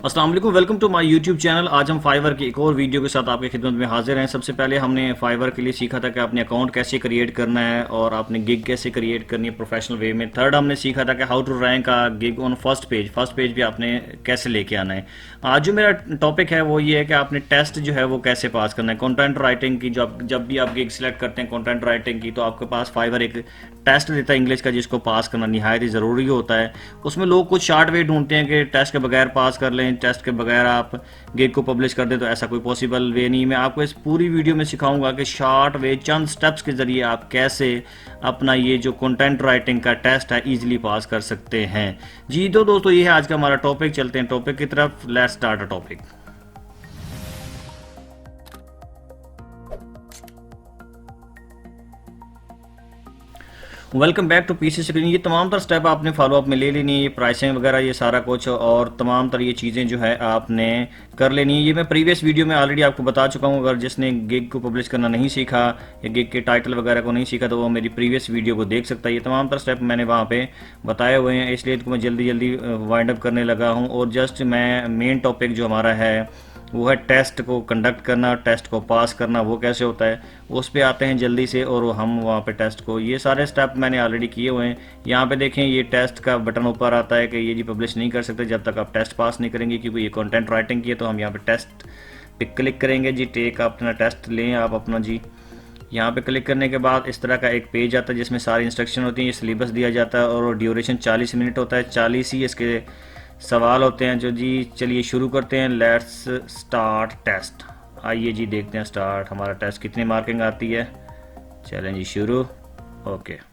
अस्सलाम वालेकुम, welcome to my YouTube channel. आज हम फाइवर की एक और वीडियो के साथ आपकी खिदमत में हाजिर हैं। सबसे पहले हमने फाइवर के लिए सीखा था कि आपने अकाउंट कैसे क्रिएट करना है और आपने गिग कैसे क्रिएट करनी है प्रोफेशनल वे में। थर्ड हमने सीखा था कि how to rank a gig on first page भी आपने कैसे लेके आना है। आज जो मेरा टॉपिक है वो ये है कि आपने टेस्ट जो है वो कैसे पास करना है। कंटेंट राइटिंग की जब भी आप गिग सिलेक्ट करते हैं कंटेंट राइटिंग की, तो आपके पास फाइवर एक टेस्ट देता है इंग्लिश का, जिसको पास करना निहायत ही ज़रूरी होता है। उसमें लोग कुछ शार्ट वे ढूंढते हैं कि टेस्ट के बगैर पास कर लें, टेस्ट के बगैर आप गिग को पब्लिश कर दें, तो ऐसा कोई पॉसिबल वे नहीं। मैं आपको इस पूरी वीडियो में सिखाऊंगा कि शॉर्ट वे चंद स्टेप्स के ज़रिए आप कैसे अपना ये जो कंटेंट राइटिंग का टेस्ट है ईजिली पास कर सकते हैं। जी तो दोस्तों, ये है आज का हमारा टॉपिक। चलते हैं टॉपिक की तरफ। Let's start a topic. Welcome back to PC screen. ये तमाम तर स्टेप आपने फॉलो अप में ले लेनी है। ये प्राइसिंग वगैरह ये सारा कुछ और तमाम तर ये चीज़ें जो है आपने कर लेनी है। ये मैं प्रीवियस वीडियो में ऑलरेडी आपको बता चुका हूँ। अगर जिसने गिग को पब्लिश करना नहीं सीखा या गिग के टाइटल वगैरह को नहीं सीखा, तो वो मेरी प्रीवियस वीडियो को देख सकता है। ये तमाम तर स्टेप मैंने वहाँ पे बताए हुए हैं, इसलिए तो मैं जल्दी जल्दी वाइंड अप करने लगा हूँ। और जस्ट मैं मेन टॉपिक जो हमारा है वो है टेस्ट को कंडक्ट करना, टेस्ट को पास करना वो कैसे होता है, उस पे आते हैं जल्दी से। और हम वहाँ पे टेस्ट को, ये सारे स्टेप मैंने ऑलरेडी किए हुए हैं। यहाँ पे देखें, ये टेस्ट का बटन ऊपर आता है कि ये जी पब्लिश नहीं कर सकते जब तक आप टेस्ट पास नहीं करेंगे, क्योंकि ये कंटेंट राइटिंग की है। तो हम यहाँ पे टेस्ट पे क्लिक करेंगे जी। टेक आप अपना टेस्ट लें आप अपना जी। यहाँ पे क्लिक करने के बाद इस तरह का एक पेज आता है जिसमें सारी इंस्ट्रक्शन होती हैं। ये सिलेबस दिया जाता है और ड्यूरेशन 40 मिनट होता है। 40 ही इसके सवाल होते हैं जो जी। चलिए शुरू करते हैं। Let's start test. आइए जी देखते हैं स्टार्ट हमारा टेस्ट कितनी मार्किंग आती है। चलें जी शुरू। ओके।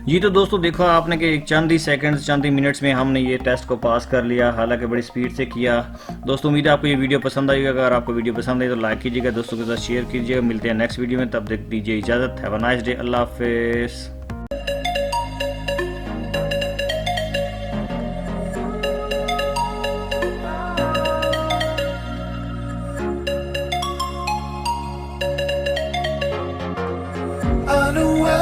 जी तो दोस्तों देखो आपने कि चंद ही सेकंड्स चंद ही मिनट्स में हमने ये टेस्ट को पास कर लिया, हालांकि बड़ी स्पीड से किया। दोस्तों उम्मीद है आपको ये वीडियो पसंद आई होगी। अगर आपको वीडियो पसंद आई तो लाइक कीजिएगा, दोस्तों के साथ शेयर कीजिएगा। मिलते हैं नेक्स्ट वीडियो में, तब तक दीजिए इजाज़त। Have a nice day. अल्लाह हाफिज़। Unaware